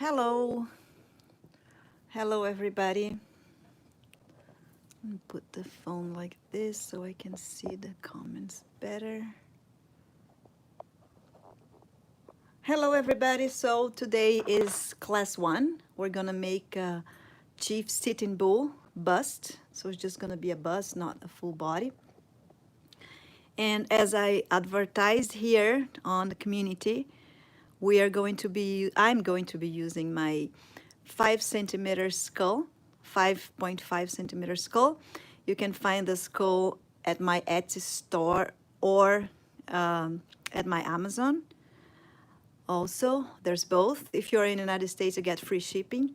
Hello, hello everybody. Let me put the phone like this so I can see the comments better. Hello everybody, so today is class 1. We're gonna make a chief sitting bull bust. So it's just gonna be a bust, not a full body. And as I advertised here on the community, I'm going to be using my 5 centimeter skull, 5.5 centimeter skull. You can find the skull at my Etsy store or at my Amazon. Also, there's both. If you're in the United States, you get free shipping.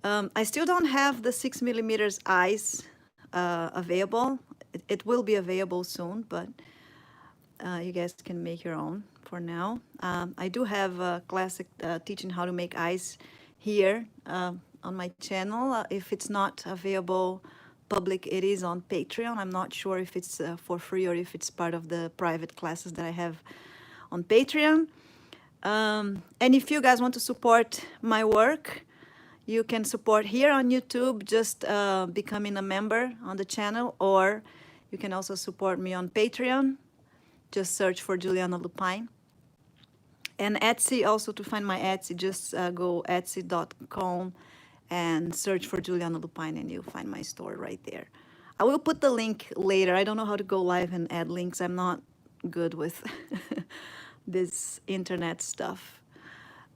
I still don't have the 6 millimeters eyes available. It will be available soon, but you guys can make your own for now. I do have a classic teaching how to make eyes here on my channel. If it's not available public, it is on Patreon. I'm not sure if it's for free or if it's part of the private classes that I have on Patreon. And if you guys want to support my work, you can support here on YouTube, just becoming a member on the channel, or you can also support me on Patreon. Just search for Juliana Lupine. And Etsy, also to find my Etsy, just go etsy.com and search for Juliana Lupine and you'll find my store right there. I will put the link later. I don't know how to go live and add links. I'm not good with this internet stuff.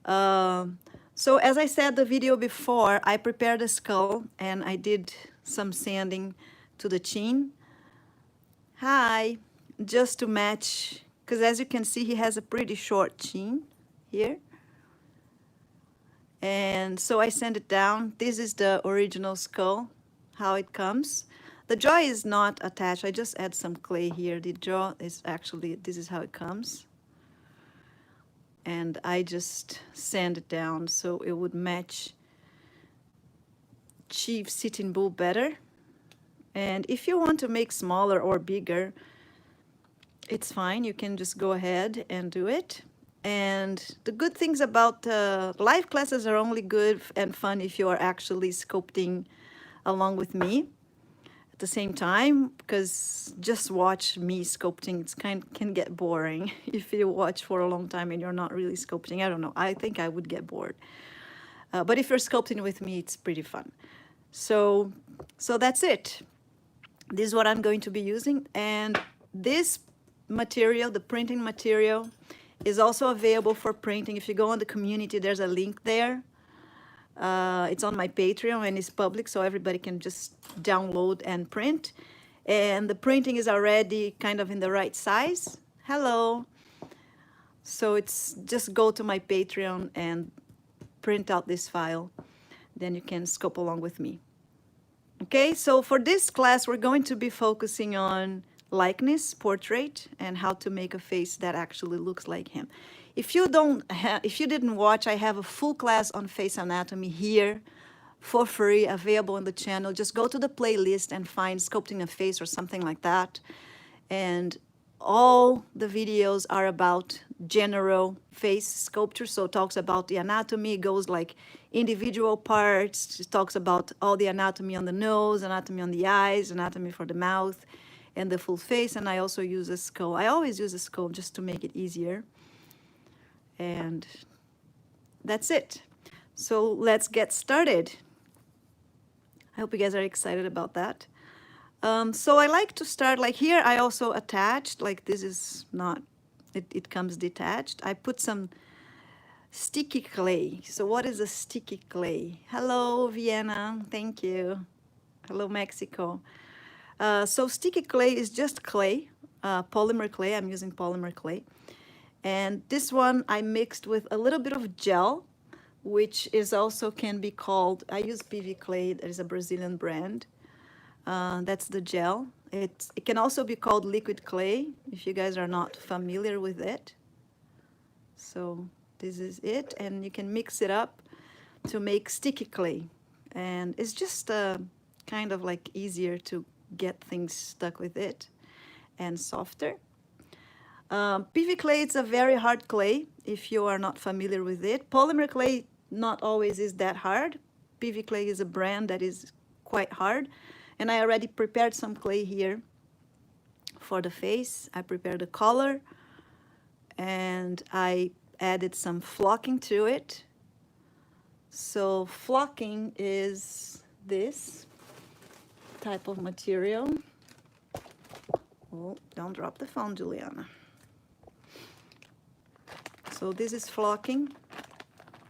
So as I said the video before, I prepared a skull and I did some sanding to the chin. Hi, just to match, because as you can see, he has a pretty short chin here. And so I sand it down. This is the original skull, how it comes. The jaw is not attached. I just add some clay here. The jaw is actually, this is how it comes. And I just sand it down so it would match Chief Sitting Bull better. And if you want to make smaller or bigger, it's fine. You can just go ahead and do it. And the good things about live classes are only good and fun if you are actually sculpting along with me at the same time, because just watch me sculpting, it's can get boring if you watch for a long time and you're not really sculpting. I don't know. I think I would get bored. But if you're sculpting with me, it's pretty fun. So that's it. This is what I'm going to be using. And this material, the printing material, is also available for printing. If you go on the community, there's a link there. It's on my Patreon and it's public, so everybody can just download and print. And the printing is already kind of in the right size. Hello. So it's just go to my Patreon and print out this file. Then you can scope along with me. Okay, so for this class, we're going to be focusing on likeness, portrait, and how to make a face that actually looks like him. If you didn't watch, I have a full class on face anatomy here for free, available on the channel. Just go to the playlist and find sculpting a face or something like that. And all the videos are about general face sculpture. So it talks about the anatomy, goes like individual parts. It talks about all the anatomy on the nose, anatomy on the eyes, anatomy for the mouth, and the full face. And I also use a skull. I always use a skull just to make it easier. And that's it. So let's get started. I hope you guys are excited about that. So I like to start like here. I also attached, like this is not, it comes detached. I put some sticky clay. So what is a sticky clay? Hello, Vienna. Thank you. Hello, Mexico. So sticky clay is just clay, polymer clay. I'm using polymer clay. And this one I mixed with a little bit of gel, which is also can be called, I use PV clay, that is a Brazilian brand. That's the gel. It can also be called liquid clay, if you guys are not familiar with it. So this is it, and you can mix it up to make sticky clay. And it's just kind of like easier to get things stuck with it and softer. PV clay, it's a very hard clay if you are not familiar with it. Polymer clay not always is that hard. PV clay is a brand that is quite hard. And I already prepared some clay here for the face. I prepared the color and I added some flocking to it. So flocking is this type of material. Oh, don't drop the phone, Juliana. So this is flocking.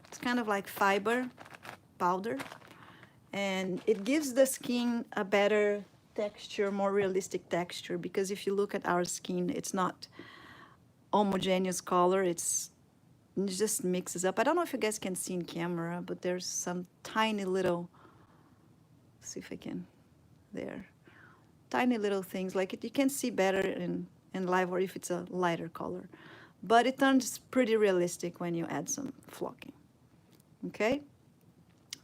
It's kind of like fiber powder, and it gives the skin a better texture, more realistic texture, because if you look at our skin, it's not homogeneous color. It just mixes up. I don't know if you guys can see in camera, but there's some tiny little, let's see if I can, there. Tiny little things, like you can see better in live or if it's a lighter color. But it turns pretty realistic when you add some flocking, okay?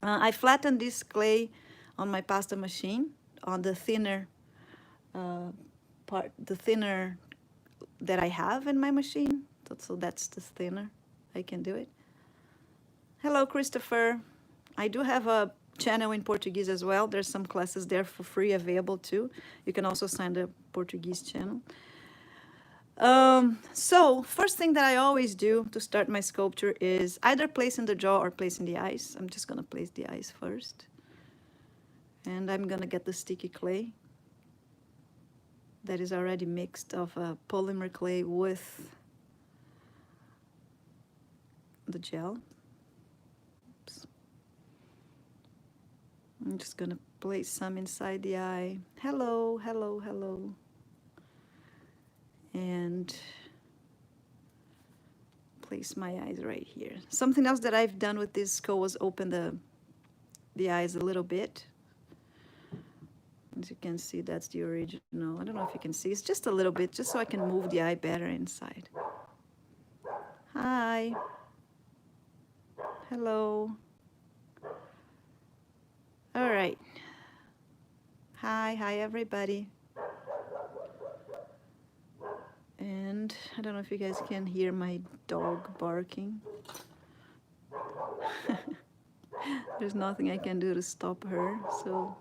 I flattened this clay on my pasta machine on the thinner part, the thinner that I have in my machine. So that's the thinner. I can do it. Hello, Christopher. I do have a channel in Portuguese as well. There's some classes there for free available too. You can also sign the Portuguese channel. So first thing that I always do to start my sculpture is either placing the jaw or placing the eyes. I'm just gonna place the eyes first. And I'm gonna get the sticky clay that is already mixed of polymer clay with the gel. Oops. I'm just gonna place some inside the eye. Hello, hello, hello. And place my eyes right here. Something else that I've done with this skull was open the eyes a little bit. As you can see, that's the original. I don't know if you can see. It's just a little bit, just so I can move the eye better inside. Hi. Hello. All right. Hi everybody. And I don't know if you guys can hear my dog barking. There's nothing I can do to stop her, so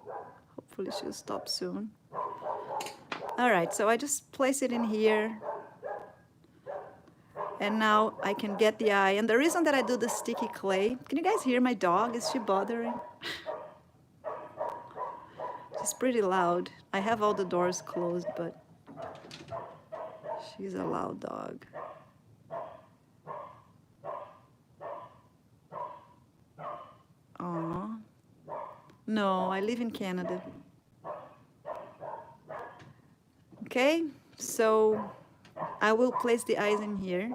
hopefully she'll stop soon. All right, so I just place it in here. And now I can get the eye. And the reason that I do the sticky clay, can you guys hear my dog? Is she bothering? She's pretty loud. I have all the doors closed, but she's a loud dog. Aw. No, I live in Canada. Okay, so I will place the eyes in here.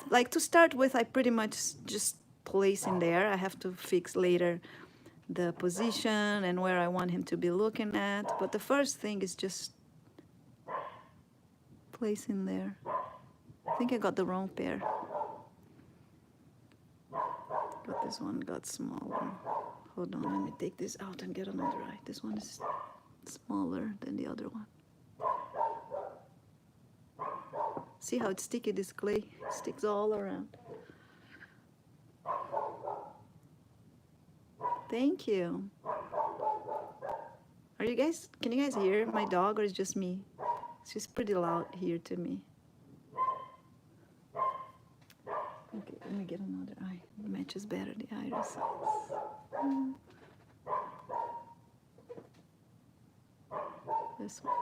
Like to start with, I pretty much just place in there. I have to fix later the position and where I want him to be looking at. But the first thing is just place in there. I think I got the wrong pair. But this one got smaller. Hold on, let me take this out and get another eye. This one is smaller than the other one. See how it's sticky, this clay? It sticks all around. Thank you. Are you guys, can you guys hear my dog or is it just me? She's pretty loud here to me. Okay, let me get another eye. It matches better the iris. This one.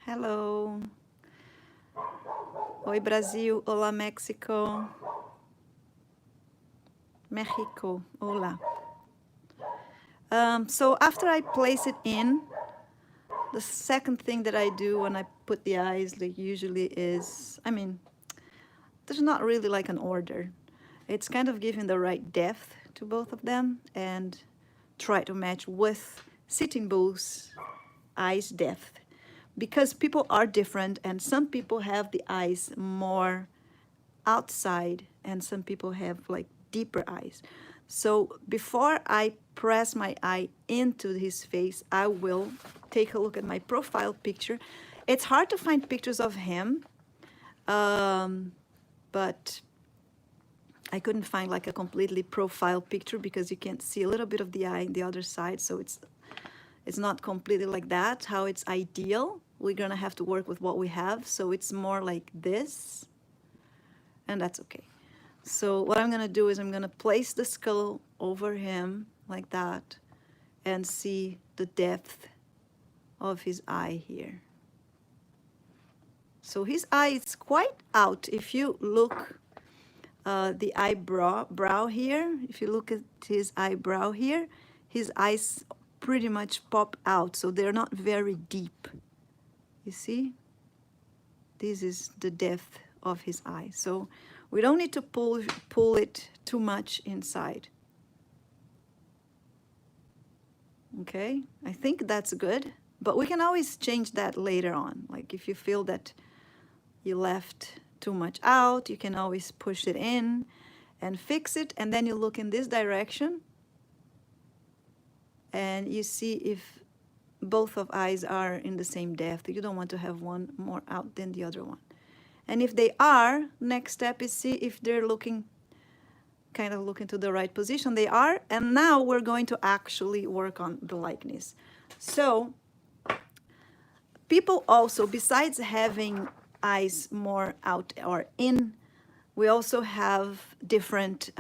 Hello. Oi, Brasil. Olá, México. Mexico. Hola. So after I place it in, the second thing that I do when I put the eyes, like usually is, I mean, there's not really like an order. It's kind of giving the right depth to both of them and try to match with Sitting Bull's eyes depth. Because people are different and some people have the eyes more outside and some people have like deeper eyes. So before I press my eye into his face, I will take a look at my profile picture It's hard to find pictures of him, but I couldn't find like a completely profile picture because you can't see a little bit of the eye on the other side, so it's not completely like that, how it's ideal. We're gonna have to work with what we have, so it's more like this, and that's okay. So what I'm gonna do is I'm gonna place the skull over him like that and see the depth of his eye here. So his eye is quite out. If you look the eyebrow here, if you look at his eyebrow here, his eyes pretty much pop out, so they're not very deep. You see? This is the depth of his eye. So we don't need to pull it too much inside. Okay, I think that's good, but we can always change that later on. Like if you feel that you left too much out, you can always push it in and fix it, and then you look in this direction and you see if both of eyes are in the same depth. You don't want to have one more out than the other one. And if they are, next step is see if they're looking, kind of looking to the right position. They are, and now we're going to actually work on the likeness. So people also, besides having eyes more out or in, we also have different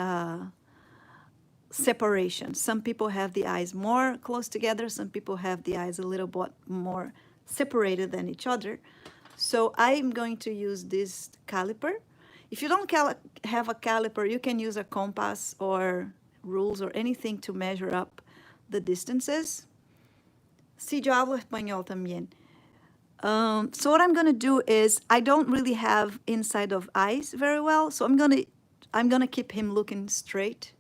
separation. Some people have the eyes more close together, some people have the eyes a little bit more separated than each other. So I'm going to use this caliper. If you don't have a caliper, you can use a compass or rules or anything to measure up the distances. Sí, yo hablo español también. So what I'm going to do is, I don't really have inside of eyes very well, so I'm gonna keep him looking straight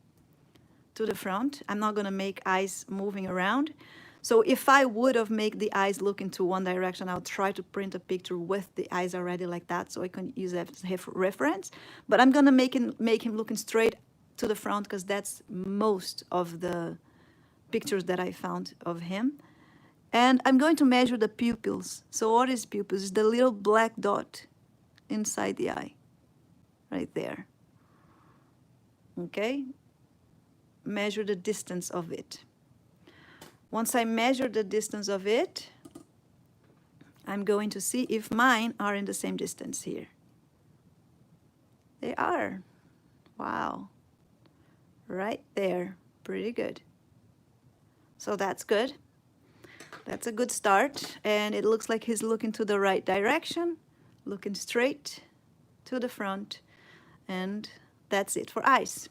to the front. I'm not going to make eyes moving around. So if I would have made the eyes look into one direction, I would try to print a picture with the eyes already like that, so I can use that as reference. But I'm going to make him looking straight to the front, because that's most of the pictures that I found of him. And I'm going to measure the pupils. So what is pupils? It's the little black dot inside the eye, right there. Okay? Measure the distance of it. Once I measure the distance of it, I'm going to see if mine are in the same distance here. They are. Wow. Right there. Pretty good. So that's good. That's a good start. And it looks like he's looking to the right direction, looking straight to the front. And that's it for eyes.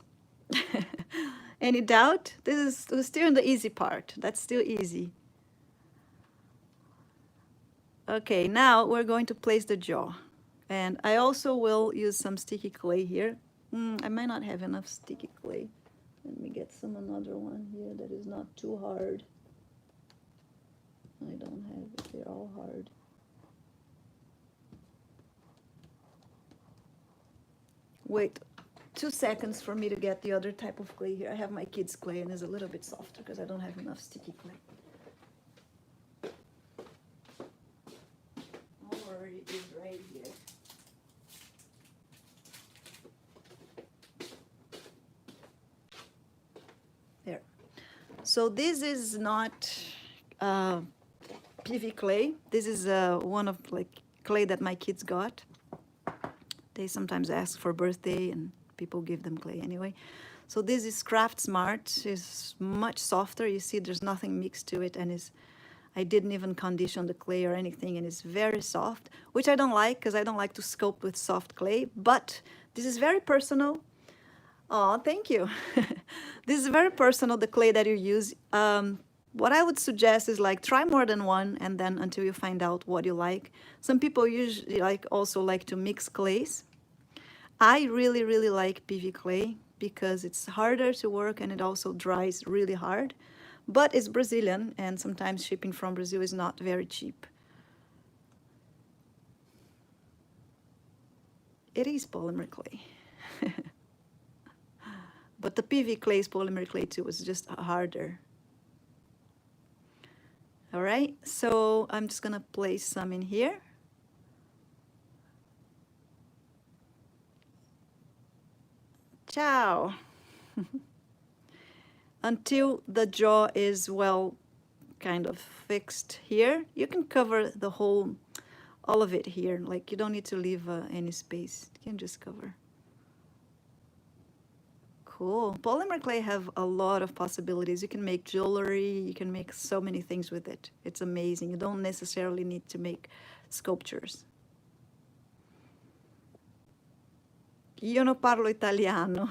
Any doubt? This is still in the easy part. That's still easy. Okay, now we're going to place the jaw. And I also will use some sticky clay here. I might not have enough sticky clay. Let me get another one here that is not too hard. I don't have it, they're all hard. Wait 2 seconds for me to get the other type of clay here. I have my kids' clay and it's a little bit softer because I don't have enough sticky clay. Don't worry, it is right here. There. So this is not PV clay. This is one of clay that my kids got. They sometimes ask for birthday and people give them clay anyway. So this is Craft Smart. It's much softer. You see there's nothing mixed to it, and I didn't even condition the clay or anything, and it's very soft, which I don't like because I don't like to sculpt with soft clay, but this is very personal. Oh, thank you. This is very personal, the clay that you use. What I would suggest is try more than one, and then until you find out what you like. Some people usually also like to mix clays. I really, really like PV clay because it's harder to work and it also dries really hard. But it's Brazilian, and sometimes shipping from Brazil is not very cheap. It is polymer clay. But the PV clay is polymer clay too. It's just harder. All right, so I'm just gonna place some in here. Ciao. Until the jaw is well kind of fixed here, you can cover the whole, all of it here. Like you don't need to leave any space. You can just cover. Cool. Polymer clay have a lot of possibilities. You can make jewelry, you can make so many things with it. It's amazing. You don't necessarily need to make sculptures. Io non parlo italiano.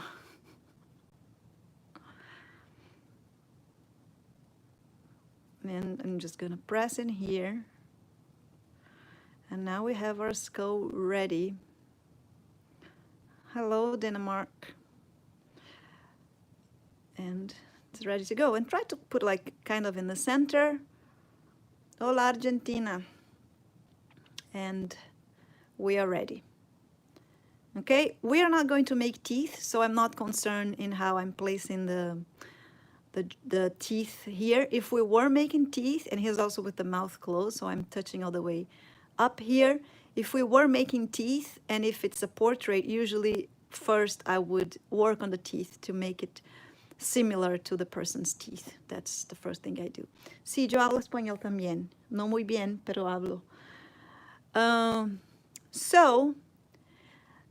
And I'm just gonna press in here. And now we have our skull ready. Hello, Denmark. And it's ready to go. And try to put like kind of in the center. Hola, Argentina. And we are ready. Okay, we are not going to make teeth, so I'm not concerned in how I'm placing the teeth here. If we were making teeth, and here's also with the mouth closed, so I'm touching all the way up here. If we were making teeth, and if it's a portrait, usually first I would work on the teeth to make it similar to the person's teeth. That's the first thing I do. Sí, yo hablo español también. No muy bien, pero hablo. So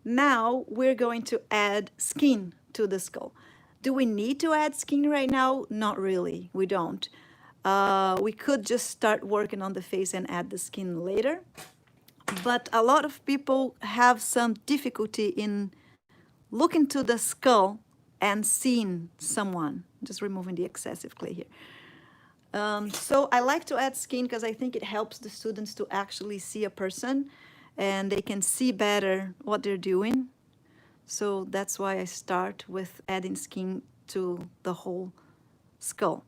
now we're going to add skin to the skull. Do we need to add skin right now? Not really, we don't. We could just start working on the face and add the skin later. But a lot of people have some difficulty in looking to the skull and seeing someone. Just removing the excessive clay here. So I like to add skin because I think it helps the students to actually see a person and they can see better what they're doing. So that's why I start with adding skin to the whole skull.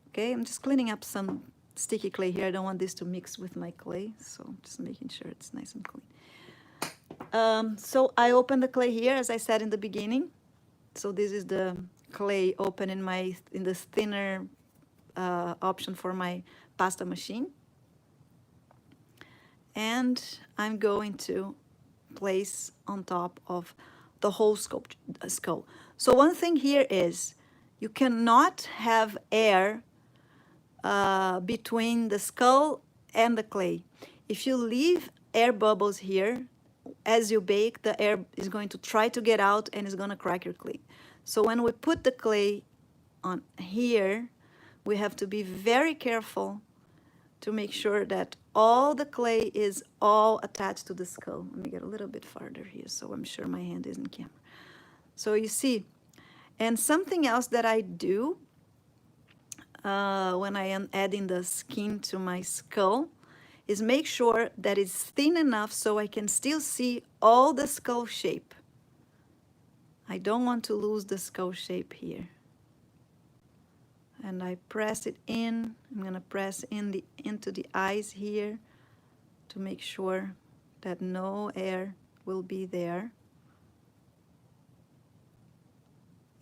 Okay, I'm just cleaning up some sticky clay here. I don't want this to mix with my clay, so I'm just making sure it's nice and clean. So I open the clay here, as I said in the beginning. So this is the clay open in this thinner option for my pasta machine. And I'm going to place on top of the whole skull. So one thing here is you cannot have air between the skull and the clay. If you leave air bubbles here, as you bake, the air is going to try to get out and it's going to crack your clay. So when we put the clay on here, we have to be very careful to make sure that all the clay is all attached to the skull. Let me get a little bit farther here so I'm sure my hand is in camera. So you see, and something else that I do when I am adding the skin to my skull is make sure that it's thin enough so I can still see all the skull shape. I don't want to lose the skull shape here. And I press it in. I'm going to press into the eyes here to make sure that no air will be there.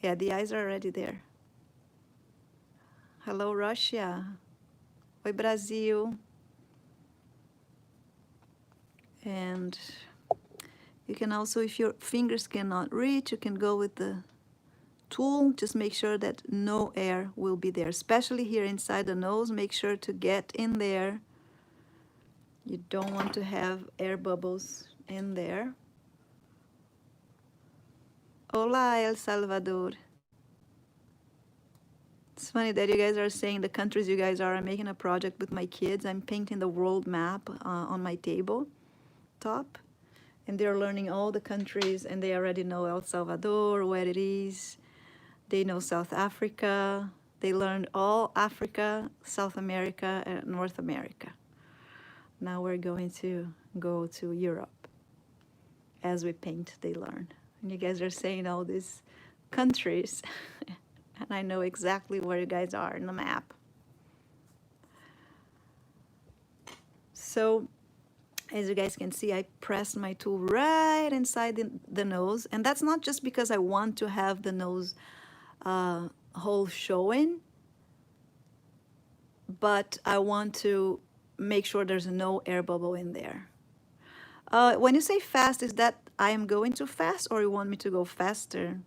Yeah, the eyes are already there. Hello, Russia. Oi, Brasil. And you can also, if your fingers cannot reach, you can go with the tool. Just make sure that no air will be there, especially here inside the nose. Make sure to get in there. You don't want to have air bubbles in there. Hola, El Salvador. It's funny that you guys are saying the countries you guys are. I'm making a project with my kids. I'm painting the world map on my table top. And they're learning all the countries, and they already know El Salvador, where it is. They know South Africa. They learned all Africa, South America, and North America. Now we're going to go to Europe. As we paint, they learn. And you guys are saying all these countries. And I know exactly where you guys are in the map. So, as you guys can see, I pressed my tool right inside the nose. And that's not just because I want to have the nose hole showing, but I want to make sure there's no air bubble in there. When you say fast, is that I am going too fast, or you want me to go faster?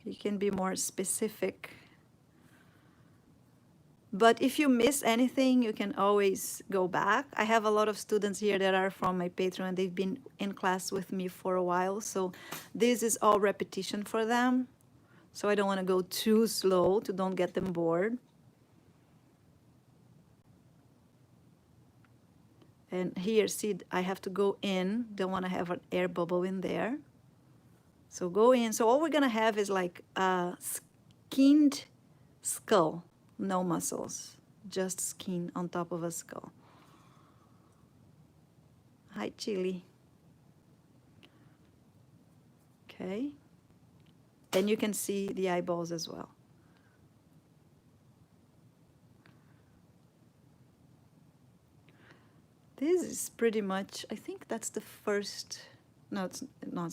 You can be more specific. But if you miss anything, you can always go back. I have a lot of students here that are from my Patreon. They've been in class with me for a while, so this is all repetition for them. So I don't want to go too slow to don't get them bored. And here, see, I have to go in. Don't want to have an air bubble in there. So go in. So all we're going to have is like a skinned skull, no muscles, just skin on top of a skull. Hi, Chili. Okay. Then you can see the eyeballs as well. This is pretty much, I think that's the first, no, it's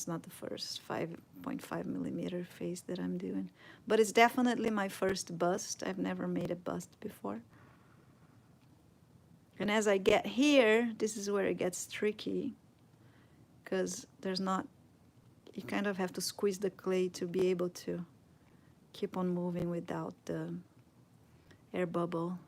not the first 5.5 millimeter face that I'm doing, but it's definitely my first bust. I've never made a bust before. And as I get here, this is where it gets tricky, because there's not, you kind of have to squeeze the clay to be able to keep on moving without the air bubble.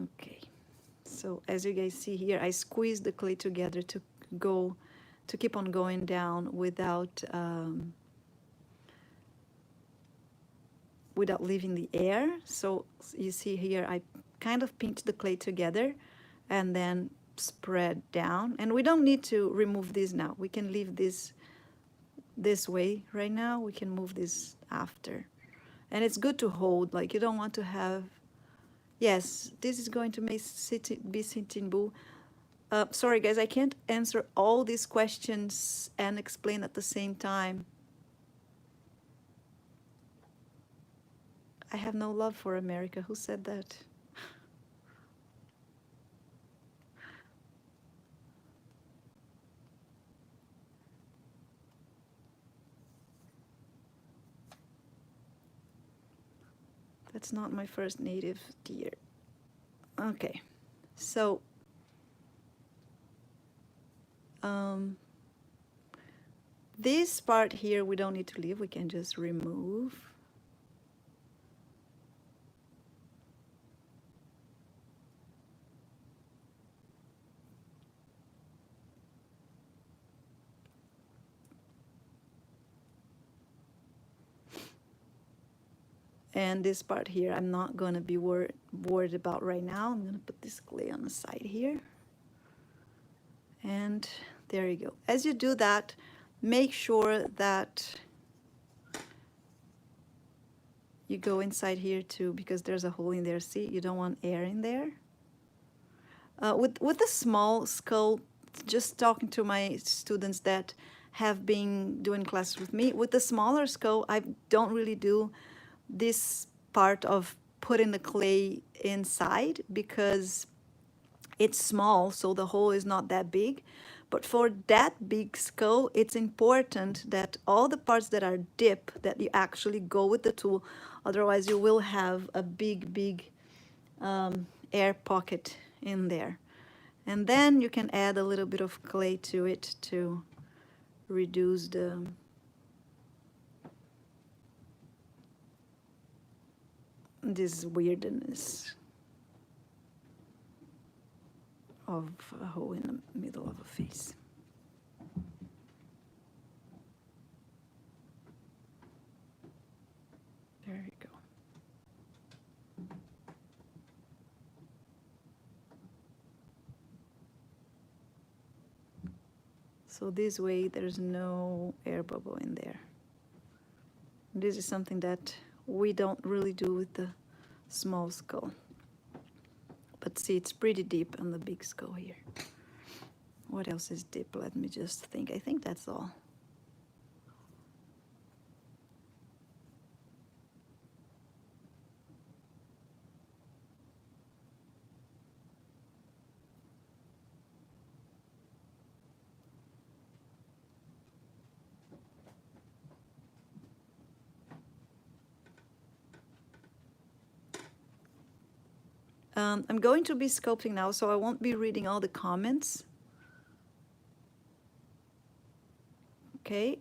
Okay, so as you guys see here, I squeeze the clay together to keep on going down without without leaving the air. So you see here, I kind of pinch the clay together and then spread down. And we don't need to remove this now. We can leave this way right now. We can move this after. And it's good to hold, like you don't want to have, yes, this is going to be Sitting Bull. Sorry guys, I can't answer all these questions and explain at the same time. I have no love for America. Who said that? That's not my first native deer. Okay, so this part here we don't need to leave. We can just remove. And this part here, I'm not going to be worried about right now. I'm going to put this clay on the side here. And there you go. As you do that, make sure that you go inside here too, because there's a hole in there. See, you don't want air in there. With the small skull, just talking to my students that have been doing classes with me, with the smaller skull, I don't really do this part of putting the clay inside because it's small, so the hole is not that big. But for that big skull, it's important that all the parts that are deep, that you actually go with the tool, otherwise you will have a big air pocket in there. And then you can add a little bit of clay to it to reduce this weirdness of a hole in the middle of a face. There you go. So this way there's no air bubble in there. This is something that we don't really do with the small skull. But see, it's pretty deep on the big skull here. What else is deep? Let me just think. I think that's all. I'm going to be sculpting now, so I won't be reading all the comments. Okay,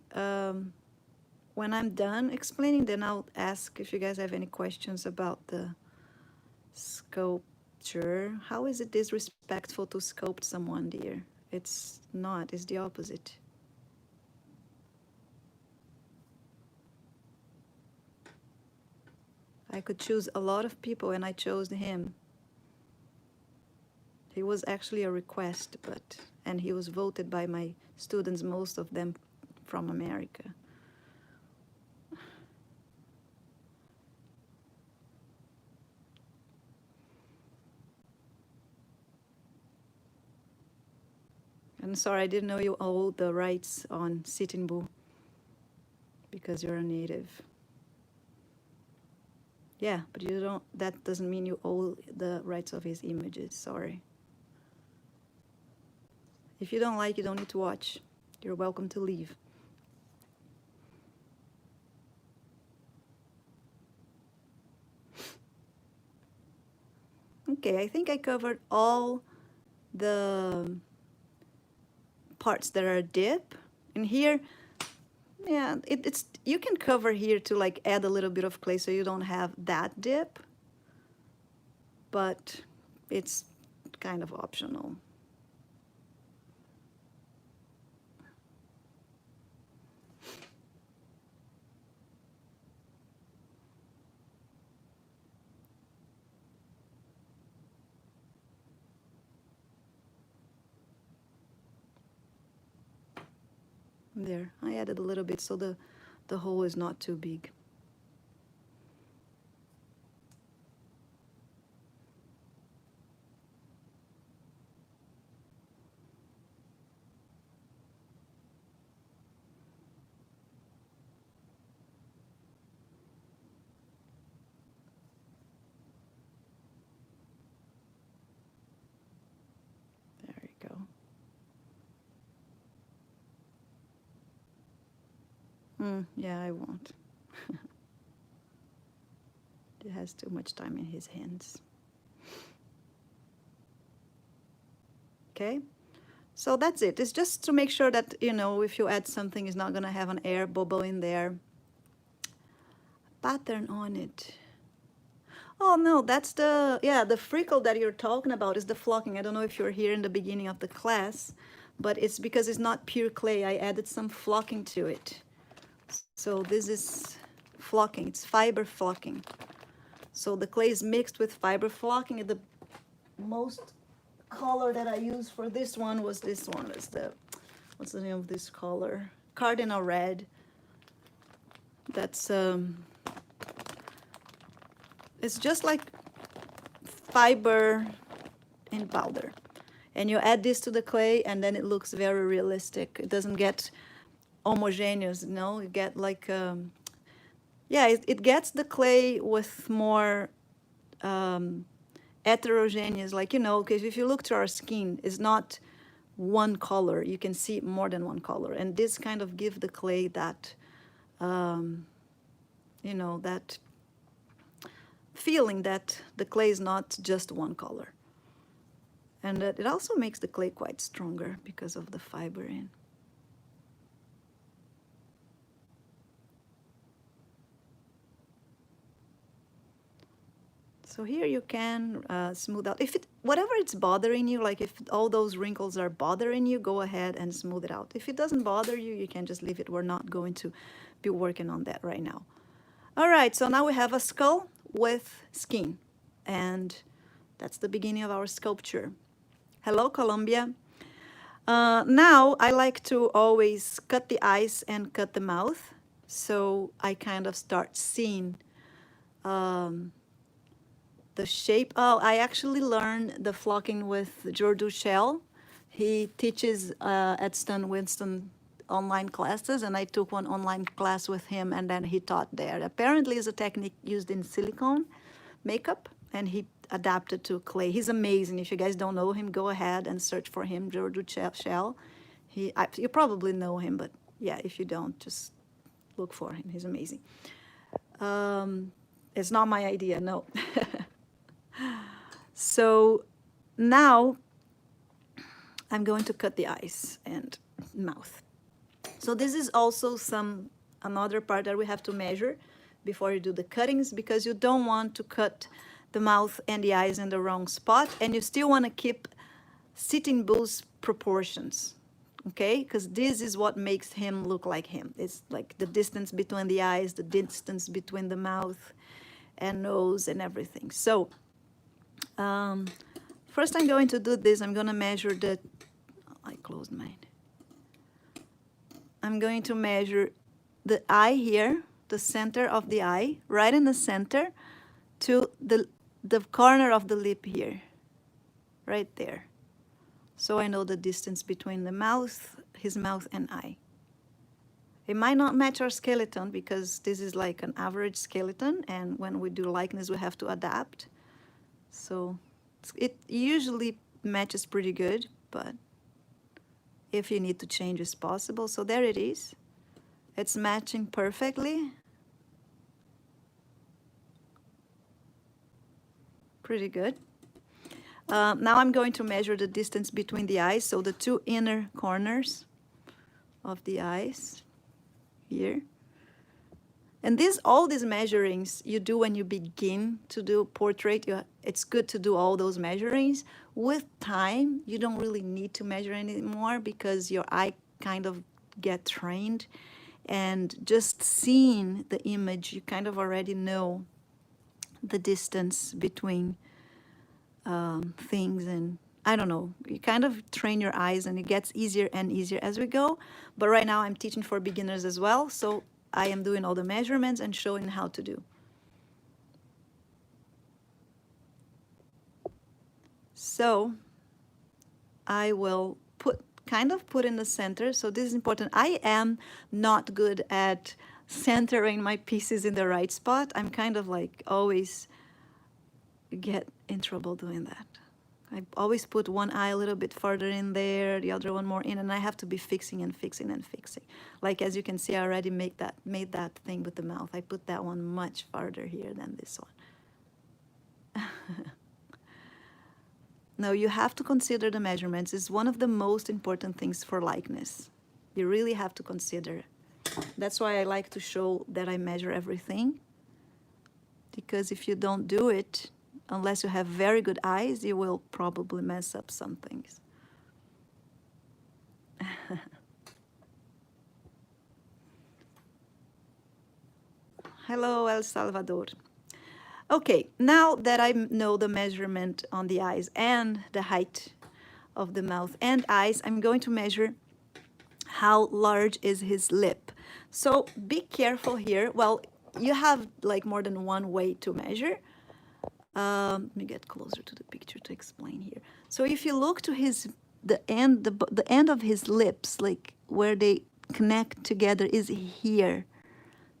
when I'm done explaining, then I'll ask if you guys have any questions about the sculpture. How is it disrespectful to sculpt someone, dear? It's not, it's the opposite. I could choose a lot of people and I chose him. He was actually a request, and he was voted by my students, most of them from America. I'm sorry, I didn't know you owned the rights on Sitting Bull because you're a native. Yeah, but you don't, that doesn't mean you own the rights of his images, sorry. If you don't like, you don't need to watch. You're welcome to leave. Okay, I think I covered all the parts that are dip. And here, yeah, it's you can cover here to like add a little bit of clay so you don't have that dip. But it's kind of optional. There, I added a little bit so the hole is not too big. There you go. Yeah, I won't. He has too much time in his hands. Okay, so that's it. It's just to make sure that, you know, if you add something, it's not gonna have an air bubble in there. Pattern on it. Oh no, that's the, yeah, the freckle that you're talking about is the flocking. I don't know if you're here in the beginning of the class, but it's because it's not pure clay. I added some flocking to it. So this is flocking, it's fiber flocking. So the clay is mixed with fiber flocking. The most color that I used for this one was this one. It's the, what's the name of this color? Cardinal red. That's it's just like fiber in powder. And you add this to the clay and then it looks very realistic. It doesn't get homogeneous, you know, you get like yeah, it gets the clay with more heterogeneous, like, you know, because if you look to our skin, it's not one color. You can see more than one color, and this kind of give the clay that you know, that feeling that the clay is not just one color. And it also makes the clay quite stronger because of the fiber in. So here you can smooth out. If it, whatever it's bothering you, like if all those wrinkles are bothering you, go ahead and smooth it out. If it doesn't bother you, you can just leave it. We're not going to be working on that right now. All right, so now we have a skull with skin. And that's the beginning of our sculpture. Hello, Colombia. Now I like to always cut the eyes and cut the mouth. So I kind of start seeing the shape. Oh, I actually learned the flocking with George Shell. He teaches at Stan Winston online classes, and I took one online class with him, and then he taught there. Apparently, it's a technique used in silicone makeup, and he adapted to clay. He's amazing. If you guys don't know him, go ahead and search for him, George Shell. You probably know him, but yeah, if you don't, just look for him. He's amazing. It's not my idea, no. So now I'm going to cut the eyes and mouth. So this is also another part that we have to measure before you do the cuttings, because you don't want to cut the mouth and the eyes in the wrong spot, and you still want to keep Sitting Bull's proportions, okay? Because this is what makes him look like him. It's like the distance between the eyes, the distance between the mouth and nose and everything. So first I'm going to do this. I'm going to measure I closed mine. I'm going to measure the eye here, the center of the eye, right in the center, to the corner of the lip here, right there. So I know the distance between the mouth, his mouth and eye. It might not match our skeleton because this is like an average skeleton, and when we do likeness we have to adapt. So it usually matches pretty good, but if you need to change, it's possible. So there it is. It's matching perfectly. Pretty good. Now I'm going to measure the distance between the eyes, so the two inner corners of the eyes here. And all these measurings you do when you begin to do portrait. It's good to do all those measurings. With time, you don't really need to measure anymore because your eye kind of get trained, and just seeing the image, you kind of already know the distance between things, and I don't know, you kind of train your eyes and it gets easier and easier as we go. But right now I'm teaching for beginners as well, so I am doing all the measurements and showing how to do. So I will put in the center. So this is important. I am not good at centering my pieces in the right spot. I'm kind of like always get in trouble doing that. I always put one eye a little bit farther in there, the other one more in, and I have to be fixing and fixing and fixing. Like as you can see, I already made that thing with the mouth. I put that one much farther here than this one. No, you have to consider the measurements. It's one of the most important things for likeness. You really have to consider. That's why I like to show that I measure everything. Because if you don't do it, unless you have very good eyes, you will probably mess up some things. Hello, El Salvador. Okay, now that I know the measurement on the eyes and the height of the mouth and eyes, I'm going to measure how large is his lip. So be careful here. Well, you have like more than one way to measure. Let me get closer to the picture to explain here. So if you look to the end of his lips, like where they connect together, is here.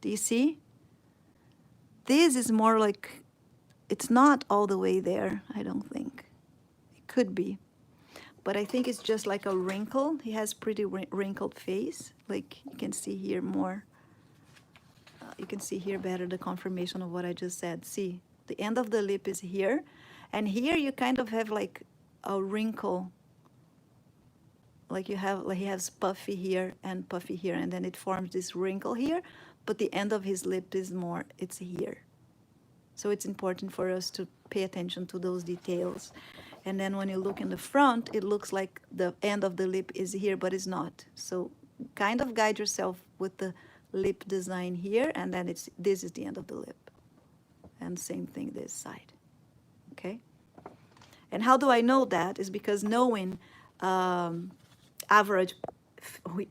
Do you see? This is more like, it's not all the way there, I don't think. It could be. But I think it's just like a wrinkle. He has pretty wrinkled face. Like you can see here more. You can see here better the confirmation of what I just said. See, the end of the lip is here. And here you kind of have like a wrinkle. Like he has puffy here and puffy here. And then it forms this wrinkle here. But the end of his lip is more, it's here. So it's important for us to pay attention to those details. And then when you look in the front, it looks like the end of the lip is here, but it's not. So kind of guide yourself with the lip design here, and then this is the end of the lip. And same thing this side, okay? And how do I know that? Is because knowing average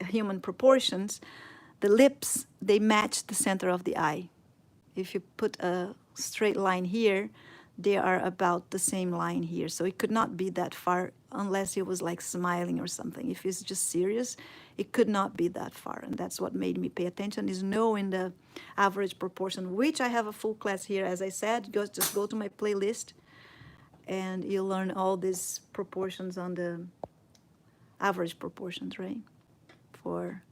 human proportions, the lips, they match the center of the eye. If you put a straight line here, they are about the same line here. So it could not be that far unless he was like smiling or something. If he's just serious, it could not be that far. And that's what made me pay attention, is knowing the average proportion, which I have a full class here. As I said, just go to my playlist and you'll learn all these proportions on the average proportions, right? For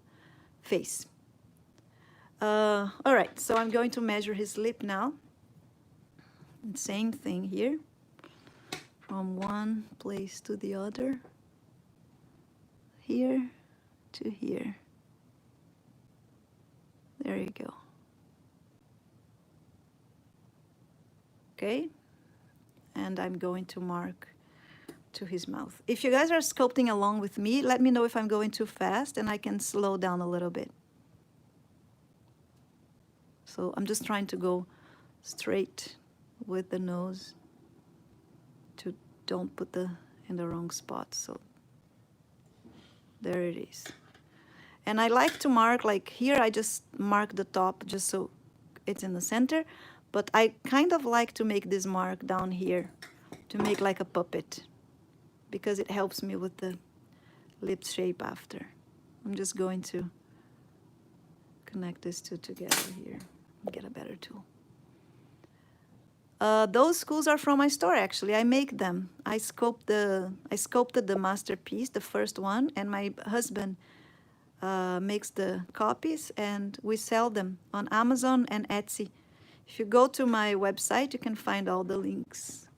face. All right, so I'm going to measure his lip now. Same thing here. from one place to the other, here to here. There you go. Okay, and I'm going to mark to his mouth. If you guys are sculpting along with me, let me know if I'm going too fast and I can slow down a little bit. So I'm just trying to go straight with the nose to don't put in the wrong spot. So there it is. And I like to mark, like here I just mark the top just so it's in the center, but I kind of like to make this mark down here to make like a puppet because it helps me with the lip shape after. I'm just going to connect these two together here and get a better tool. Those schools are from my store actually. I make them. I sculpted the masterpiece, the first one, and my husband makes the copies and we sell them on Amazon and Etsy. If you go to my website, you can find all the links.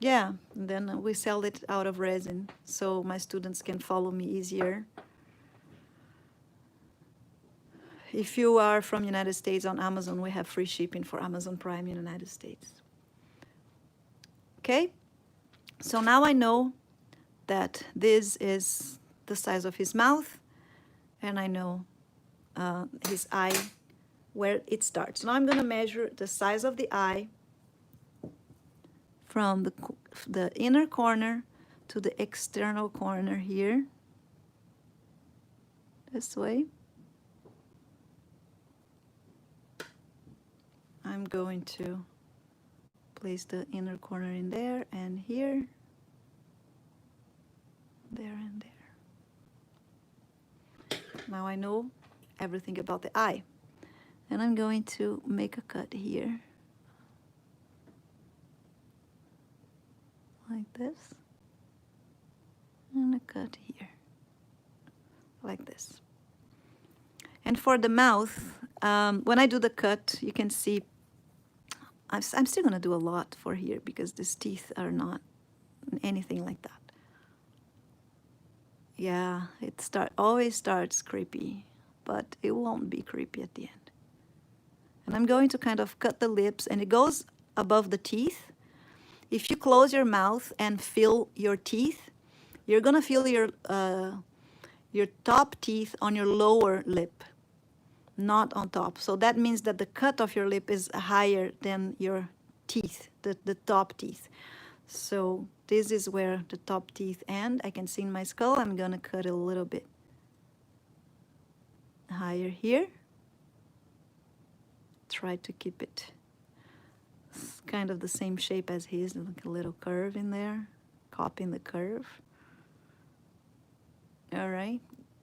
Yeah, and then we sell it out of resin so my students can follow me easier. If you are from United States on Amazon, we have free shipping for Amazon Prime in the United States. Okay, so now I know that this is the size of his mouth, and I know his eye, where it starts. Now I'm going to measure the size of the eye from the inner corner to the external corner here, this way. I'm going to place the inner corner in there and here, there and there. Now I know everything about the eye. And I'm going to make a cut here, like this, and a cut here, like this. And for the mouth, when I do the cut, you can see I'm still going to do a lot for here because these teeth are not anything like that. Yeah, it always starts creepy, but it won't be creepy at the end. And I'm going to kind of cut the lips, and it goes above the teeth. If you close your mouth and feel your teeth, you're going to feel your top teeth on your lower lip, not on top. So that means that the cut of your lip is higher than your teeth, the top teeth. So this is where the top teeth end. I can see in my skull. I'm going to cut it a little bit higher here. Try to keep it kind of the same shape as his, like a little curve in there, copying the curve. All right.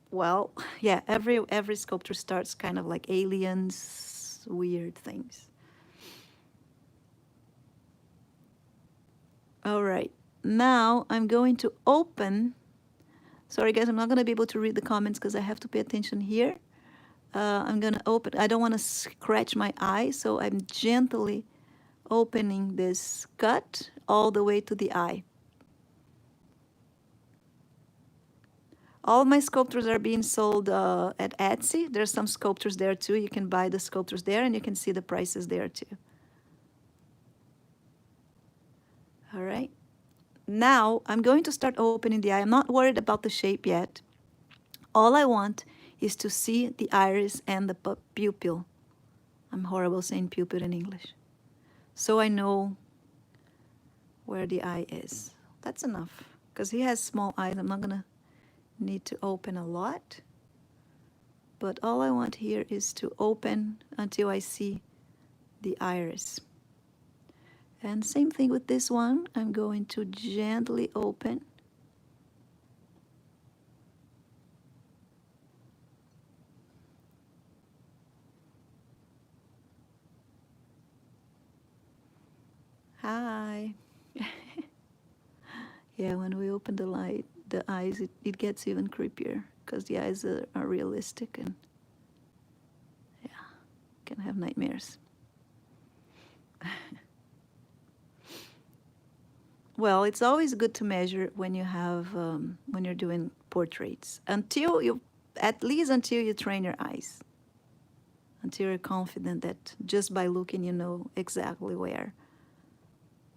Well, yeah, every sculpture starts kind of like aliens, weird things. All right. Now I'm going to open. Sorry, guys, I'm not going to be able to read the comments because I have to pay attention here. I'm going to open. I don't want to scratch my eye, so I'm gently opening this cut all the way to the eye. All my sculptures are being sold at Etsy. There's some sculptures there too. You can buy the sculptures there and you can see the prices there too. All right. Now I'm going to start opening the eye. I'm not worried about the shape yet. All I want is to see the iris and the pupil. I'm horrible saying pupil in English. So I know where the eye is. That's enough, because he has small eyes. I'm not going to need to open a lot. But all I want here is to open until I see the iris. And same thing with this one. I'm going to gently open. Hi. Yeah, when we open the light, the eyes, it gets even creepier because the eyes are realistic and yeah, can have nightmares. Well, it's always good to measure when you have when you're doing portraits until you, at least until you train your eyes, until you're confident that just by looking you know exactly where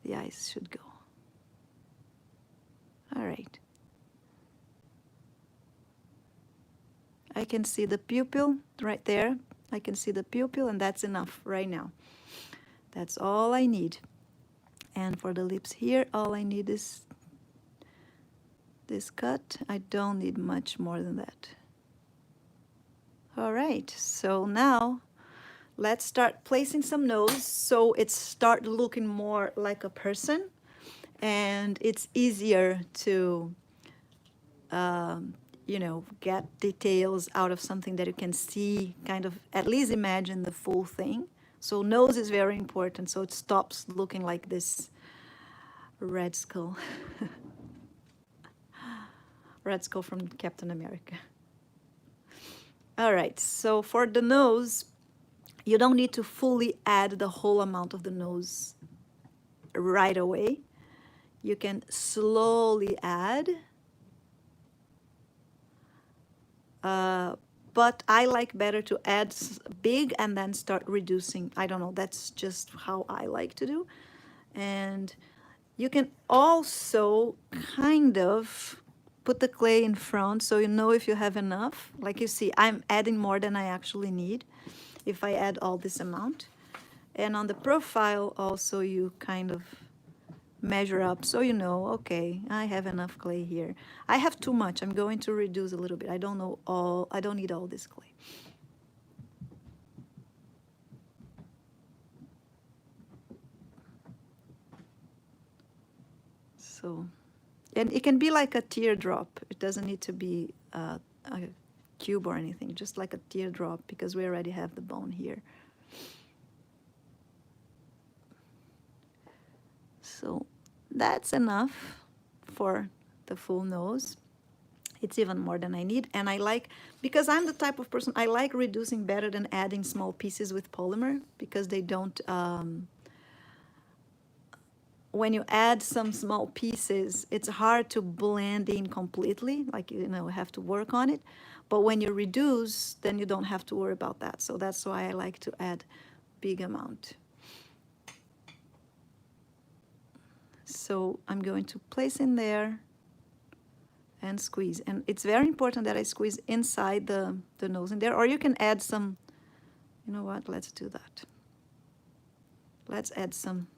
the eyes should go. All right. I can see the pupil right there. I can see the pupil, and that's enough right now. That's all I need. And for the lips here, all I need is this cut. I don't need much more than that. All right, so now let's start placing some nose so it start looking more like a person, and it's easier to you know, get details out of something that you can see, kind of at least imagine the full thing. So nose is very important, so it stops looking like this red skull. Red skull from Captain America. All right, so for the nose, you don't need to fully add the whole amount of the nose right away. You can slowly add. But I like better to add big and then start reducing. I don't know, that's just how I like to do. And you can also kind of put the clay in front so you know if you have enough. Like you see, I'm adding more than I actually need if I add all this amount. And on the profile also you kind of measure up so you know, okay, I have enough clay here. I have too much. I'm going to reduce a little bit. I don't need all this clay. So, and it can be like a teardrop. It doesn't need to be a cube or anything, just like a teardrop, because we already have the bone here. So that's enough for the full nose. It's even more than I need. And I like, because I'm the type of person, I like reducing better than adding small pieces with polymer, because they don't, when you add some small pieces, it's hard to blend in completely, like, you know, have to work on it. But when you reduce, then you don't have to worry about that. So that's why I like to add big amount. So I'm going to place in there and squeeze. And it's very important that I squeeze inside the nose in there, or you can add some, you know what, let's do that. Let's add some,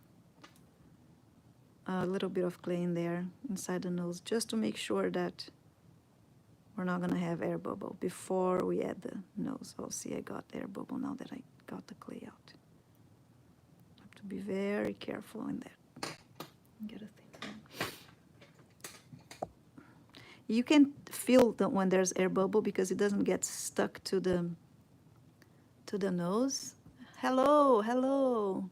a little bit of clay in there inside the nose, just to make sure that we're not gonna have air bubble before we add the nose. Oh, see, I got air bubble now that I got the clay out. Have to be very careful in there. Get a thing. You can feel that when there's air bubble because it doesn't get stuck to the nose. Hello, hello.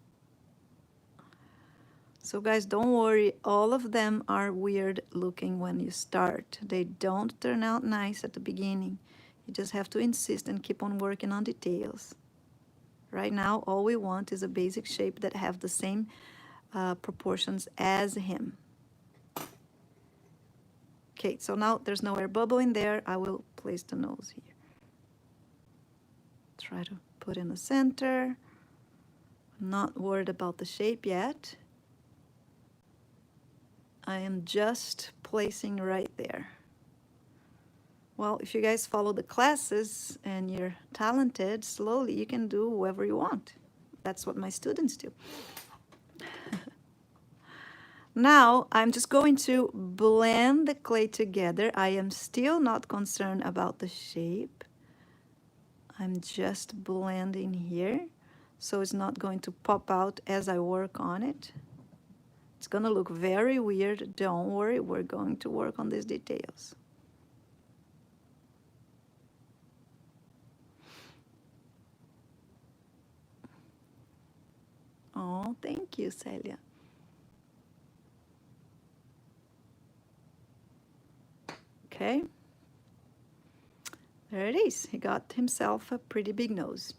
So guys, don't worry, all of them are weird looking when you start. They don't turn out nice at the beginning. You just have to insist and keep on working on details. Right now, all we want is a basic shape that have the same proportions as him. Okay, so now there's no air bubble in there. I will place the nose here. Try to put in the center. I'm not worried about the shape yet. I am just placing right there. Well, if you guys follow the classes and you're talented, slowly you can do whoever you want. That's what my students do. Now, I'm just going to blend the clay together. I am still not concerned about the shape. I'm just blending here, so it's not going to pop out as I work on it. It's gonna look very weird. Don't worry, we're going to work on these details. Oh, thank you, Celia. Okay. There it is. He got himself a pretty big nose.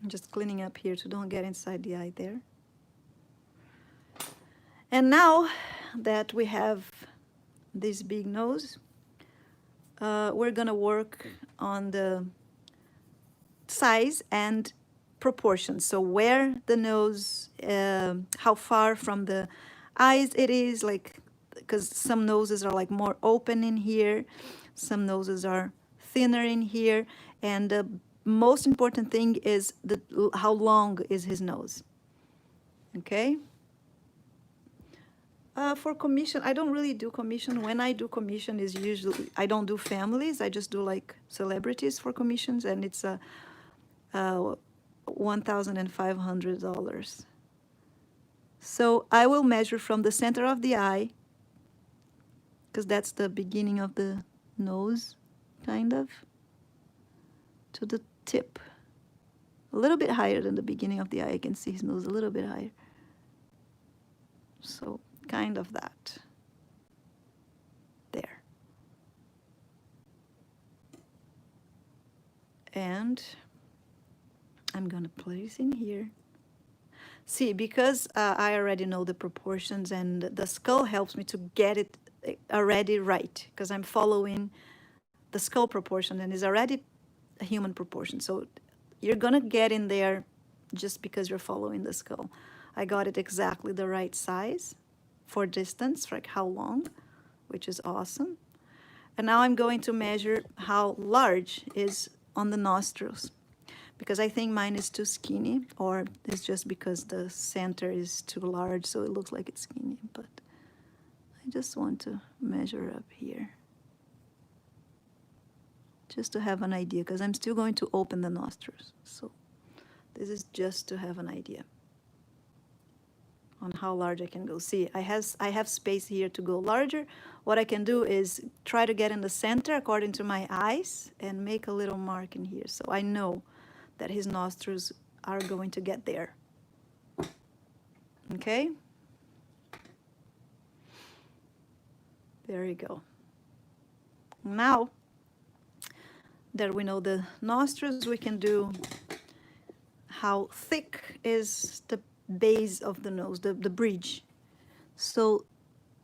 I'm just cleaning up here so don't get inside the eye there. And now that we have this big nose, we're gonna work on the size and proportions. So where the nose, how far from the eyes it is, like, because some noses are like more open in here, some noses are thinner in here, and the most important thing is how long is his nose. Okay. For commission, I don't really do commission. When I do commission is usually, I don't do families, I just do like celebrities for commissions, and it's $1,500. So I will measure from the center of the eye, because that's the beginning of the nose, kind of, to the tip. A little bit higher than the beginning of the eye. I can see his nose a little bit higher. So kind of that. There. And I'm gonna place in here. See, because I already know the proportions, and the skull helps me to get it already right, because I'm following the skull proportion and is already a human proportion. So you're gonna get in there just because you're following the skull. I got it exactly the right size for distance, like how long, which is awesome. And now I'm going to measure how large is on the nostrils, because I think mine is too skinny, or it's just because the center is too large, so it looks like it's skinny, but I just want to measure up here, just to have an idea, because I'm still going to open the nostrils. So this is just to have an idea on how large I can go. See, I have space here to go larger. What I can do is try to get in the center according to my eyes and make a little mark in here, so I know that his nostrils are going to get there. Okay? There you go. Now that we know the nostrils, we can do how thick is the base of the nose, the bridge. So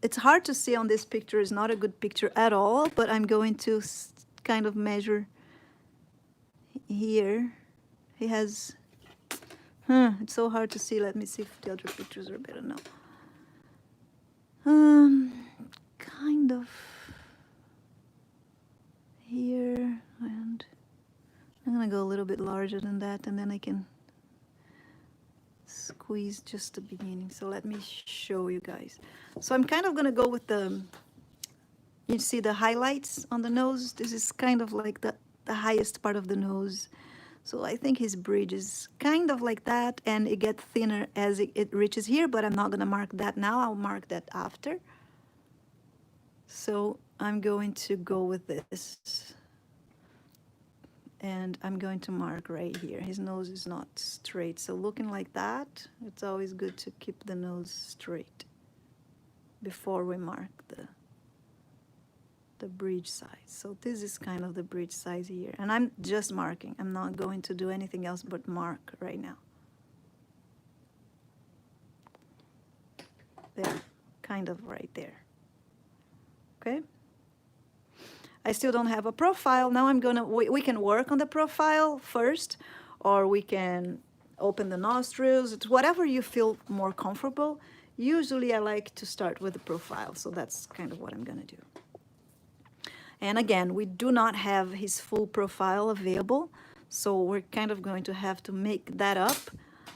it's hard to see on this picture, it's not a good picture at all, but I'm going to kind of measure here. He has, it's so hard to see. Let me see if the other pictures are better now. Kind of here, and I'm gonna go a little bit larger than that, and then I can squeeze just the beginning. So let me show you guys. So I'm kind of gonna go with the, you see the highlights on the nose? This is kind of like the highest part of the nose. So I think his bridge is kind of like that, and it gets thinner as it reaches here, but I'm not gonna mark that now, I'll mark that after. So I'm going to go with this. And I'm going to mark right here. His nose is not straight, so looking like that, it's always good to keep the nose straight before we mark the bridge size. So this is kind of the bridge size here, and I'm just marking. I'm not going to do anything else but mark right now. There, kind of right there. Okay. I still don't have a profile. Now I'm gonna, we can work on the profile first, or we can open the nostrils. It's whatever you feel more comfortable. Usually I like to start with the profile, so that's kind of what I'm gonna do. And again, we do not have his full profile available, so we're kind of going to have to make that up.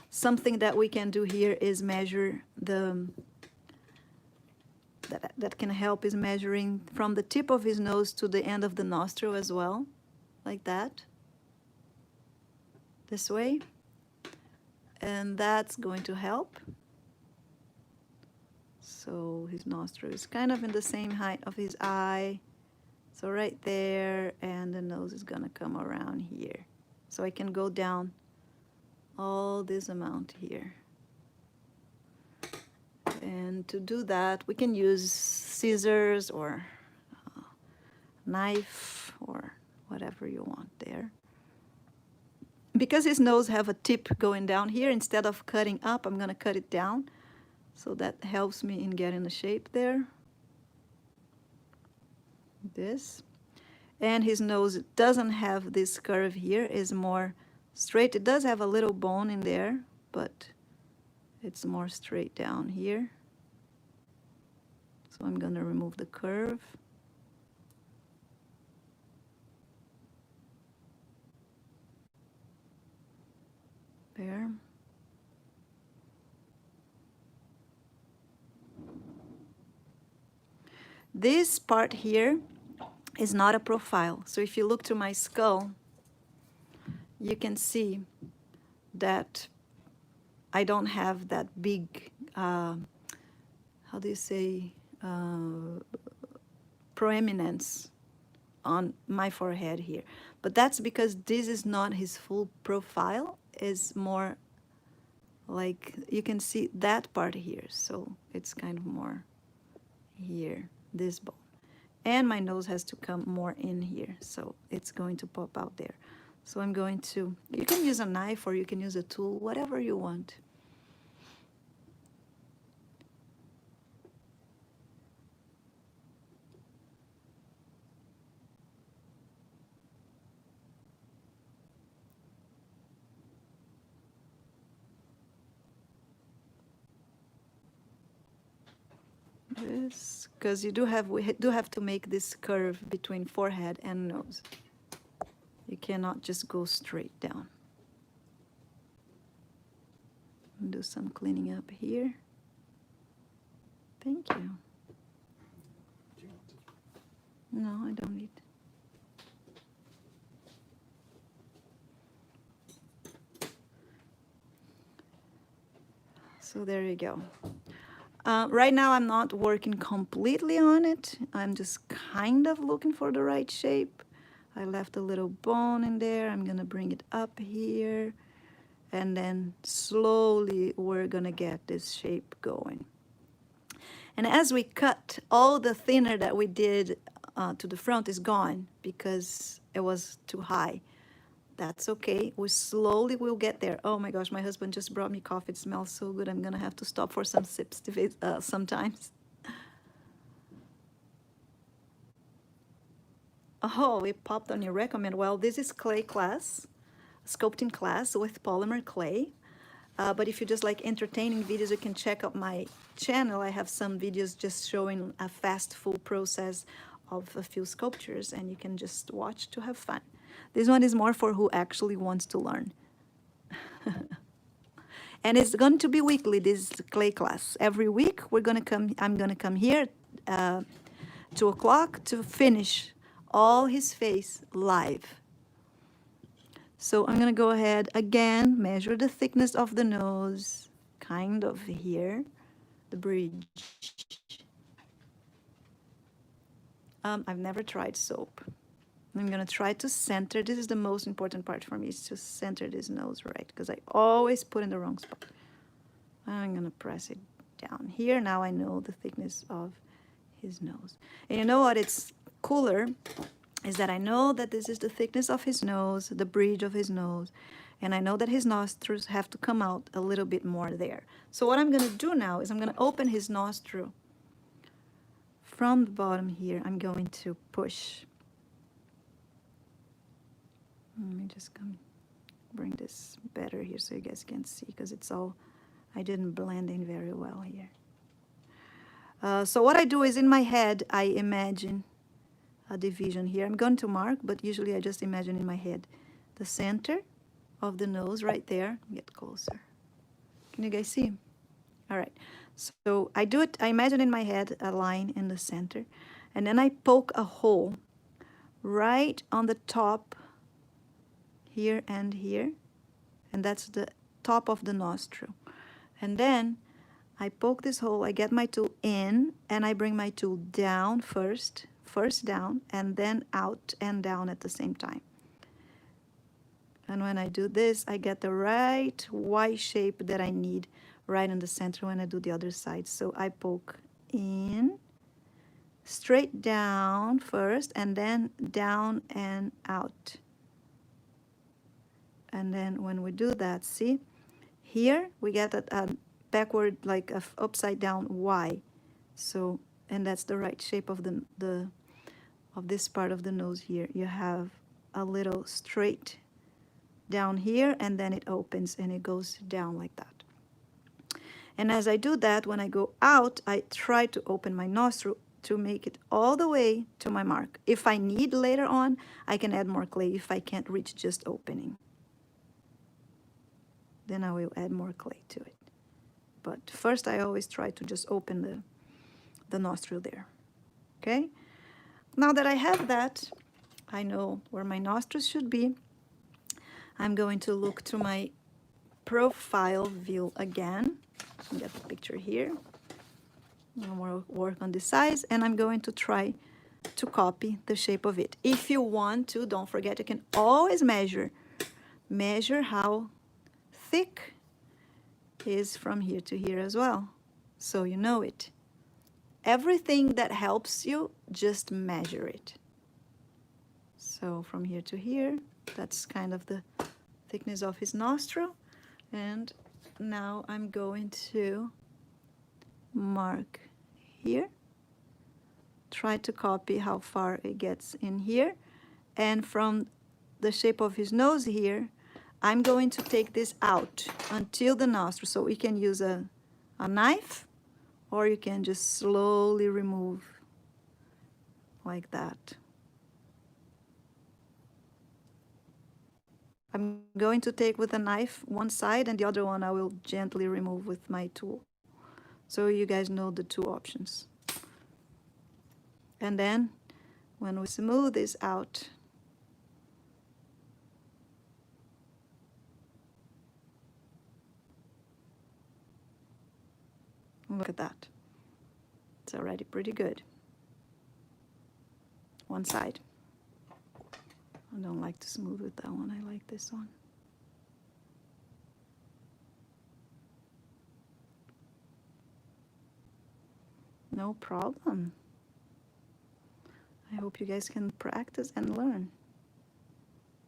Something that we can do here is measure the, that can help is measuring from the tip of his nose to the end of the nostril as well, like that, this way, and that's going to help. So his nostril is kind of in the same height of his eye, so right there, and the nose is gonna come around here. So I can go down all this amount here. And to do that, we can use scissors or knife or whatever you want there. because his nose have a tip going down here, instead of cutting up, I'm gonna cut it down. So that helps me in getting the shape there. This. And his nose doesn't have this curve here, is more straight. It does have a little bone in there, but it's more straight down here. So I'm gonna remove the curve. There. This part here is not a profile. So if you look to my skull, you can see that I don't have that big, how do you say, proeminence on my forehead here. But that's because this is not his full profile. It's more like, you can see that part here. So it's kind of more here, this bone. And my nose has to come more in here, so it's going to pop out there. So I'm going to, you can use a knife or you can use a tool, whatever you want. This, because we do have to make this curve between forehead and nose. You cannot just go straight down. Do some cleaning up here. Thank you. No, I don't need. So there you go. Right now I'm not working completely on it. I'm just kind of looking for the right shape. I left a little bone in there. I'm gonna bring it up here. And then slowly we're gonna get this shape going. And as we cut, all the thinner that we did to the front is gone because it was too high. That's okay. We slowly will get there. Oh my gosh, my husband just brought me coffee. It smells so good. I'm gonna have to stop for some sips sometimes. Oh, it popped on your recommend. Well, this is clay class, sculpting class with polymer clay. But if you just like entertaining videos, you can check out my channel. I have some videos just showing a fast, full process of a few sculptures, and you can just watch to have fun. This one is more for who actually wants to learn. And it's going to be weekly, this clay class. Every week I'm gonna come here 2 o'clock to finish all his face live. So I'm gonna go ahead again, measure the thickness of the nose, kind of here, the bridge. I've never tried soap. I'm gonna try to center. This is the most important part for me, is to center this nose right, because I always put in the wrong spot. I'm gonna press it down here. Now I know the thickness of his nose. And you know what, it's cooler, is that I know that this is the thickness of his nose, the bridge of his nose, and I know that his nostrils have to come out a little bit more there. So what I'm gonna do now is I'm gonna open his nostril. From the bottom here, I'm going to push. Let me just bring this better here so you guys can see, because it's all, I didn't blend in very well here. So what I do is, in my head, I imagine a division here. I'm going to mark, but usually I just imagine in my head the center of the nose right there. Get closer. Can you guys see? All right. So I do it, I imagine in my head a line in the center, and then I poke a hole right on the top here and here, and that's the top of the nostril. And then I poke this hole, I get my tool in, and I bring my tool down first down, and then out and down at the same time. And when I do this, I get the right Y shape that I need right in the center when I do the other side. So I poke in, straight down first, and then down and out. And then when we do that, see, here we get a backward, like a upside down Y. So, and that's the right shape of of this part of the nose here. You have a little straight down here, and then it opens and it goes down like that. And as I do that, when I go out, I try to open my nostril to make it all the way to my mark. If I need later on, I can add more clay if I can't reach just opening. Then I will add more clay to it. But first I always try to just open the nostril there. Okay? Now that I have that, I know where my nostrils should be. I'm going to look to my profile view again. Get the picture here. I'll work on the size, and I'm going to try to copy the shape of it. If you want to, don't forget, you can always measure how thick is from here to here as well, so you know it. Everything that helps you, just measure it. So from here to here, that's kind of the thickness of his nostril. And now I'm going to mark here, try to copy how far it gets in here, and from the shape of his nose here, I'm going to take this out until the nostril. So we can use a knife, or you can just slowly remove like that. I'm going to take with a knife one side, and the other one I will gently remove with my tool. So you guys know the two options. And then when we smooth this out, look at that. It's already pretty good. One side. I don't like to smooth with that one. I like this one. No problem. I hope you guys can practice and learn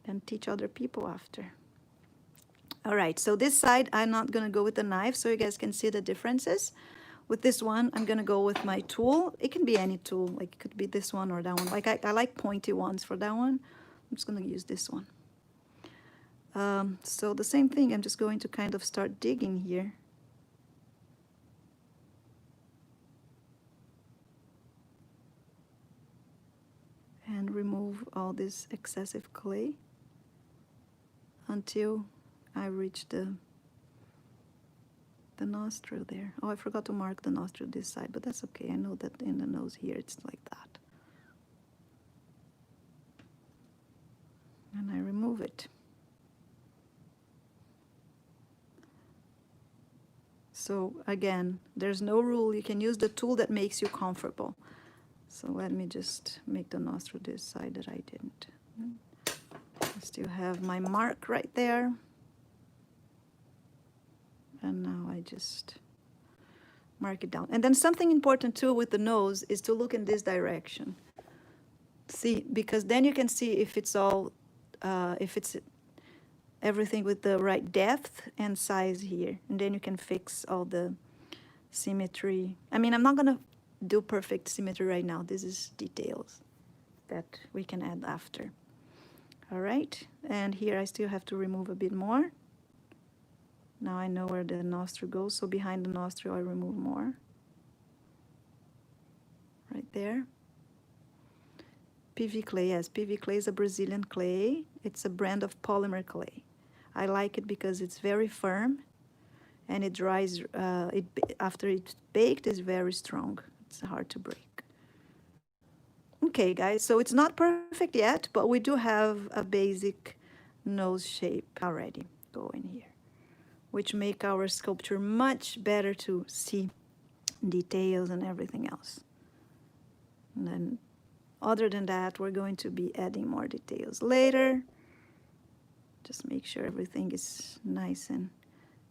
and teach other people after. All right, so this side, I'm not gonna go with the knife so you guys can see the differences. With this one, I'm gonna go with my tool. It can be any tool, like it could be this one or that one. Like I like pointy ones for that one. I'm just gonna use this one. So the same thing, I'm just going to kind of start digging here. And remove all this excessive clay until I reach the nostril there. Oh, I forgot to mark the nostril this side, but that's okay. I know that in the nose here it's like that. And I remove it. So again, there's no rule. You can use the tool that makes you comfortable. So let me just make the nostril this side that I didn't. I still have my mark right there. And now I just mark it down. And then something important too with the nose is to look in this direction. See, because then you can see if it's all, if it's everything with the right depth and size here. And then you can fix all the symmetry. I mean, I'm not gonna do perfect symmetry right now. This is details that we can add after. All right, and here I still have to remove a bit more. Now I know where the nostril goes, so behind the nostril I remove more. Right there. PV clay, yes, PV clay is a Brazilian clay. It's a brand of polymer clay. I like it because it's very firm and it dries, after it's baked, it's very strong. It's hard to break. Okay, guys, so it's not perfect yet, but we do have a basic nose shape already going here, which make our sculpture much better to see details and everything else. And then other than that, we're going to be adding more details later. Just make sure everything is nice and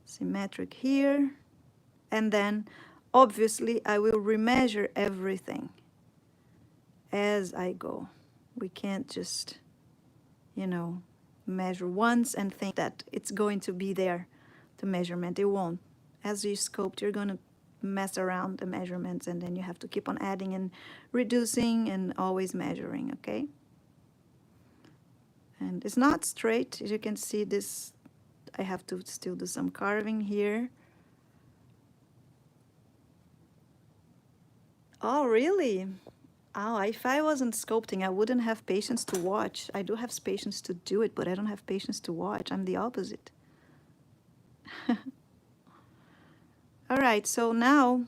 symmetric here. And then obviously I will remeasure everything as I go. We can't just, you know, measure once and think that it's going to be there, the measurement. It won't. As you sculpt, you're going to mess around the measurements, and then you have to keep on adding and reducing and always measuring, okay? And it's not straight. As you can see, this, I have to still do some carving here. Oh, really? Oh, if I wasn't sculpting, I wouldn't have patience to watch. I do have patience to do it, but I don't have patience to watch. I'm the opposite. All right, so now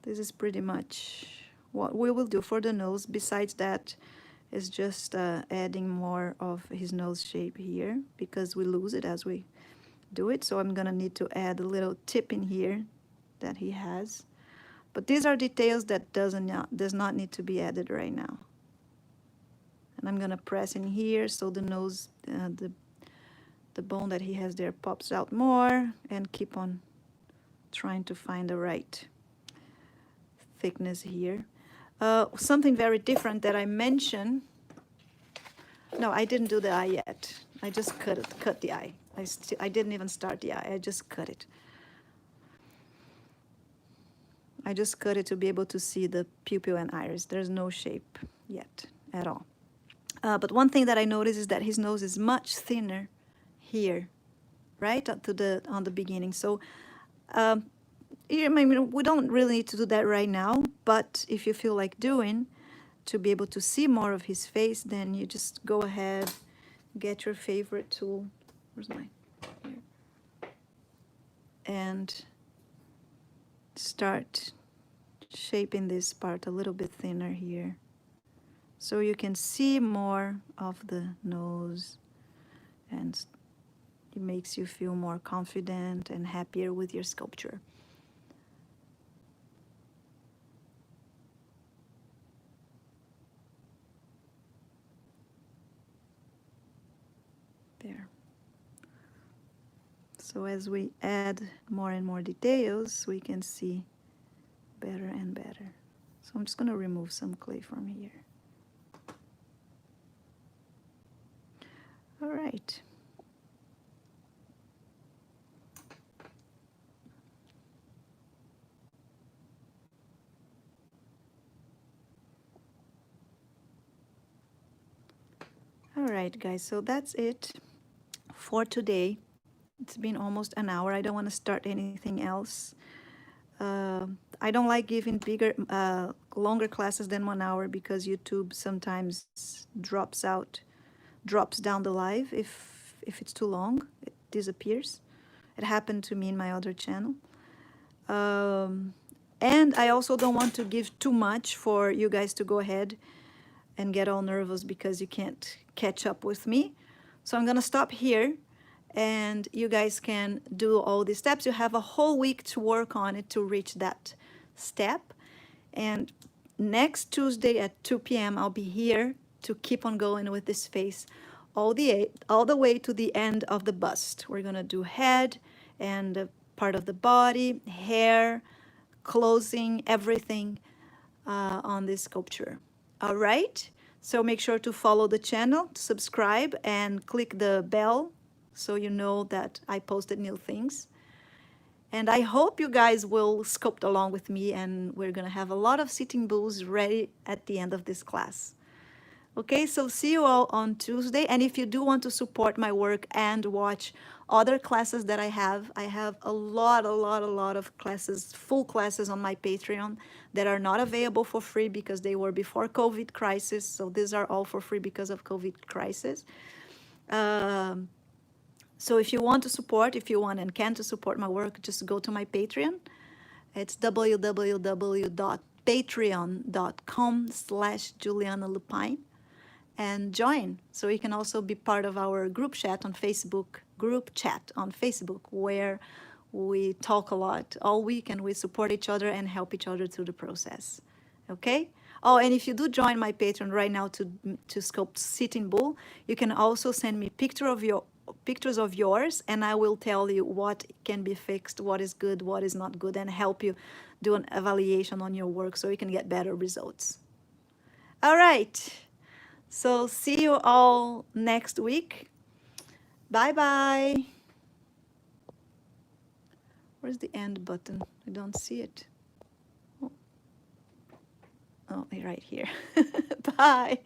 this is pretty much what we will do for the nose. Besides that, is just adding more of his nose shape here, because we lose it as we do it. So I'm gonna need to add a little tip in here that he has. But these are details that does not need to be added right now. And I'm gonna press in here so the nose, the bone that he has there pops out more, and keep on trying to find the right thickness here. Something very different that I mentioned. No, I didn't do the eye yet. I just cut the eye. I didn't even start the eye. I just cut it. I just cut it to be able to see the pupil and iris. There's no shape yet at all. But one thing that I noticed is that his nose is much thinner here, right up to on the beginning. So I mean, we don't really need to do that right now, but if you feel like doing, to be able to see more of his face, then you just go ahead, get your favorite tool. Where's mine? Here. And start shaping this part a little bit thinner here, so you can see more of the nose, and it makes you feel more confident and happier with your sculpture. There. So as we add more and more details, we can see better and better. So I'm just going to remove some clay from here. All right. All right, guys, so that's it for today. It's been almost an hour. I don't want to start anything else. I don't like giving longer classes than 1 hour, because YouTube sometimes drops down the live if it's too long. It disappears. It happened to me in my other channel. And I also don't want to give too much for you guys to go ahead and get all nervous because you can't catch up with me. So I'm gonna stop here, and you guys can do all these steps. You have a whole week to work on it to reach that step. And next Tuesday at 2 p.m. I'll be here to keep on going with this face all the way to the end of the bust. We're gonna do head and part of the body, hair, clothing, everything on this sculpture. All right, so make sure to follow the channel, subscribe, and click the bell so you know that I posted new things. And I hope you guys will sculpt along with me, and we're gonna have a lot of sitting bulls ready at the end of this class. Okay, so see you all on Tuesday. And if you do want to support my work and watch other classes that I have a lot of classes, full classes on my Patreon that are not available for free because they were before COVID crisis. So these are all for free because of COVID crisis. So if you want to support, if you want and can to support my work, just go to my Patreon. It's www.patreon.com/JulianaLupine. And join, so you can also be part of our group chat on Facebook, where we talk a lot all week, and we support each other and help each other through the process. Okay? Oh, and if you do join my Patreon right now to sculpt sitting bull, you can also send me pictures of yours, and I will tell you what can be fixed, what is good, what is not good, and help you do an evaluation on your work so you can get better results. All right. So see you all next week. Bye bye. Where's the end button? I don't see it. Oh, right here. Bye.